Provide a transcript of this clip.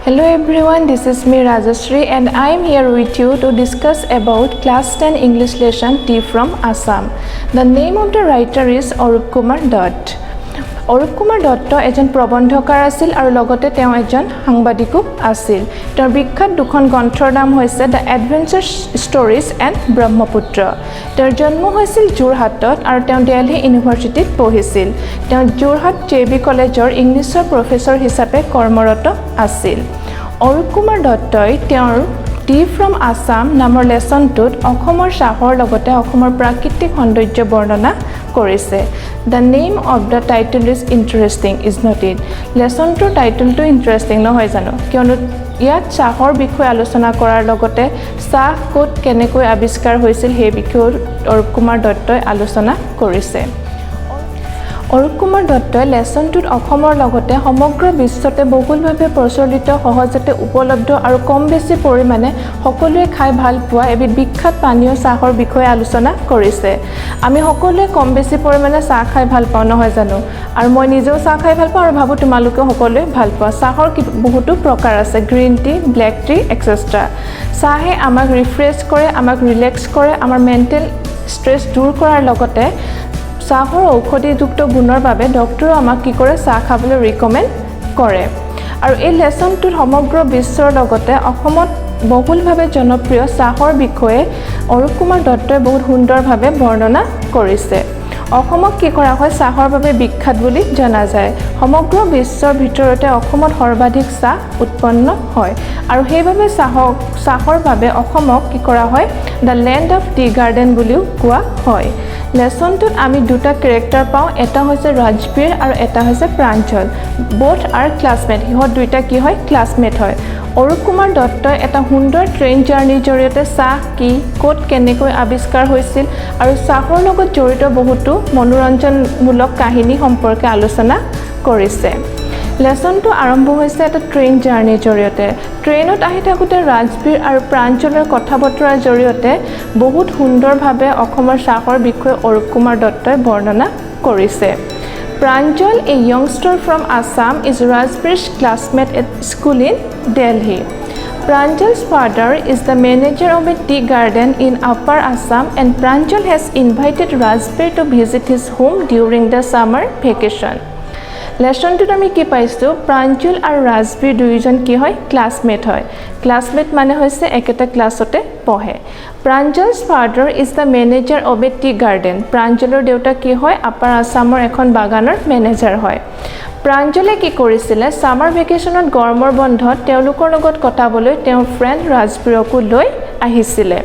Hello everyone, this is me Rajashri and I am here with you to discuss about class 10 English lesson T from Assam. The name of the writer is Arup Kumar Dutta. Arup Kumar Dutta eজন প্ৰবন্ধকাৰ আছিল আৰু লগতে তেওঁ এজন সাংবাদিকো আছিল। তেওঁৰ বিখ্যাত দুখন গ্ৰন্থৰ নাম হৈছে the adventure stories and Brahmaputra. তেওঁৰ জন্ম হৈছিল যোৰহাটত আৰু তেওঁ দিল্লী ইউনিভাৰ্চিটিত পঢ়িছিল। তেওঁ যোৰহাট জেবি কলেজৰ ইংলিছৰ প্ৰফেচৰ হিচাপে কৰ্মৰত আছিল। অৰুপ কুমাৰ দত্তই তেওঁৰ টি ফ্ৰম আছাম নামৰ লেছনটোত অসমৰ চাহৰ লগতে অসমৰ প্ৰাকৃতিক সৌন্দৰ্য বৰ্ণনা কৰিছে। The name of the title is interesting, is not it? লেছনটোৰ টাইটেলটো ইণ্টাৰেষ্টিং নহয় জানো? কিয়নো ইয়াত চাহৰ বিষয়ে আলোচনা কৰাৰ লগতে চাহ ক'ত কেনেকৈ আৱিষ্কাৰ হৈছিল সেই বিষয়ে অৰুপ কুমাৰ দত্তই আলোচনা কৰিছে। অৰুপ কুমাৰ দত্তই লেছনটোত অসমৰ লগতে সমগ্ৰ বিশ্বতে বহুলভাৱে প্ৰচলিত সহজতে উপলব্ধ আৰু কম বেছি পৰিমাণে সকলোৱে খাই ভাল পোৱা এবিধ বিখ্যাত পানীয় চাহৰ বিষয়ে আলোচনা কৰিছে। আমি সকলোৱে কম বেছি পৰিমাণে চাহ খাই ভাল পাওঁ নহয় জানো? আৰু মই নিজেও চাহ খাই ভাল পাওঁ আৰু ভাবোঁ তোমালোকেও সকলোৱে ভাল পোৱা। চাহৰ বহুতো প্ৰকাৰ আছে, green tea, black tea et cetera. চাহে আমাক ৰিফ্ৰেছ কৰে, আমাক ৰিলেক্স কৰে, আমাৰ মেণ্টেল ষ্ট্ৰেছ দূৰ কৰাৰ লগতে চাহৰ ঔষধিযুক্ত গুণৰ বাবে ডক্টৰে আমাক কি কৰে চাহ খাবলৈ ৰিকমেণ্ড কৰে। আৰু এই লেছনটোত সমগ্ৰ বিশ্বৰ লগতে অসমত বহুলভাৱে জনপ্ৰিয় চাহৰ বিষয়ে অৰুপ কুমাৰ দত্তই বহুত সুন্দৰভাৱে বৰ্ণনা কৰিছে। অসমক কি কৰা হয় চাহৰ বাবে বিখ্যাত বুলি জনা যায়। সমগ্ৰ বিশ্বৰ ভিতৰতে অসমত সৰ্বাধিক চাহ উৎপন্ন হয় আৰু সেইবাবে চাহৰ বাবে অসমক কি কৰা হয় the land of tea garden বুলিও কোৱা হয়। লেছনটোত আমি দুটা কেৰেক্টাৰ পাওঁ, এটা হৈছে ৰাজবীৰ আৰু এটা হৈছে প্ৰাঞ্জল। বোথ আৰ ক্লাছমেট, সিহঁত দুইটা কি হয় ক্লাছমেট হয়। অৰুপ কুমাৰ দত্তই এটা সুন্দৰ ট্ৰেইন জাৰ্ণিৰ জৰিয়তে চাহ কি ক'ত কেনেকৈ আৱিষ্কাৰ হৈছিল আৰু চাহৰ লগত জড়িত বহুতো মনোৰঞ্জনমূলক কাহিনী সম্পৰ্কে আলোচনা কৰিছে। লেছনটো আৰম্ভ হৈছে এটা ট্ৰেইন জাৰ্ণিৰ জৰিয়তে। ট্ৰেইনত আহি থাকোঁতে ৰাজবীৰ আৰু প্ৰাঞ্জলৰ কথা বতৰাৰ জৰিয়তে বহুত সুন্দৰভাৱে অসমৰ চাহৰ বিষয়ে অৰুপ কুমাৰ দত্তই বৰ্ণনা কৰিছে। Pranjal, a youngster from Assam, is Rajbir's classmate at school in Delhi. Pranjal's father is the manager of a tea garden in Upper Assam and Pranjal has invited Rajbir to visit his home during the summer vacation. লেছনটোত আমি কি পাইছোঁ প্ৰাঞ্জল আৰু ৰাজবীৰ দুয়োজন কি হয় classmate হয়। Classmate মানে হৈছে একেটা ক্লাছতে পঢ়ে। Pranjal's father is the manager of a tea garden. প্ৰাঞ্জলৰ দেউতাক কি হয় আপাৰ আছামৰ এখন বাগানৰ মেনেজাৰ হয়। প্ৰাঞ্জলে কি কৰিছিলে ছামাৰ ভেকেশ্যনত গৰমৰ বন্ধত তেওঁলোকৰ লগত কটাবলৈ তেওঁৰ ফ্ৰেণ্ড ৰাজবীৰকো লৈ আহিছিলে।